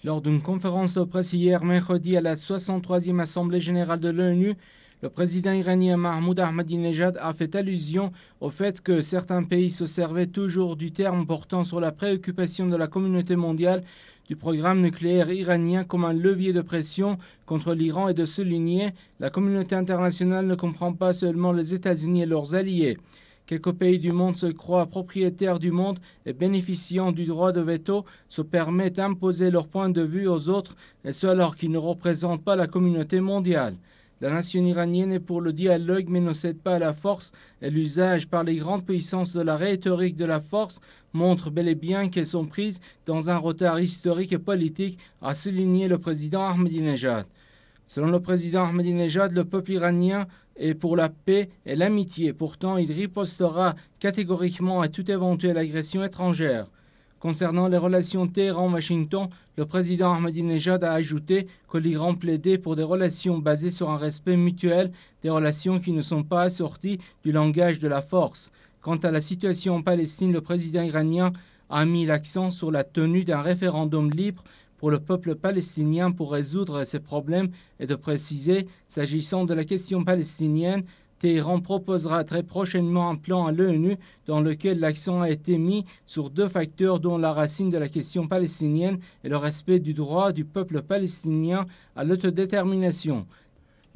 Lors d'une conférence de presse hier mercredi à la 63e Assemblée générale de l'ONU, le président iranien Mahmoud Ahmadinejad a fait allusion au fait que certains pays se servaient toujours du terme portant sur la préoccupation de la communauté mondiale du programme nucléaire iranien comme un levier de pression contre l'Iran et de souligner la communauté internationale ne comprend pas seulement les États-Unis et leurs alliés. Quelques pays du monde se croient propriétaires du monde et bénéficiant du droit de veto se permettent d'imposer leur point de vue aux autres, et ce alors qu'ils ne représentent pas la communauté mondiale. La nation iranienne est pour le dialogue mais ne cède pas à la force, et l'usage par les grandes puissances de la rhétorique de la force montre bel et bien qu'elles sont prises dans un retard historique et politique, a souligné le président Ahmadinejad. Selon le président Ahmadinejad, le peuple iranien est pour la paix et l'amitié. Pourtant, il ripostera catégoriquement à toute éventuelle agression étrangère. Concernant les relations Téhéran-Washington, le président Ahmadinejad a ajouté que l'Iran plaidait pour des relations basées sur un respect mutuel, des relations qui ne sont pas assorties du langage de la force. Quant à la situation en Palestine, le président iranien a mis l'accent sur la tenue d'un référendum libre pour le peuple palestinien pour résoudre ces problèmes et de préciser, s'agissant de la question palestinienne, Téhéran proposera très prochainement un plan à l'ONU dans lequel l'accent a été mis sur deux facteurs dont la racine de la question palestinienne est le respect du droit du peuple palestinien à l'autodétermination.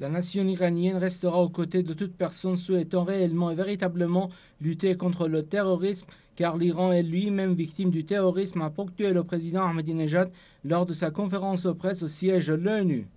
La nation iranienne restera aux côtés de toute personne souhaitant réellement et véritablement lutter contre le terrorisme, car l'Iran est lui-même victime du terrorisme, a ponctué le président Ahmadinejad lors de sa conférence de presse au siège de l'ONU.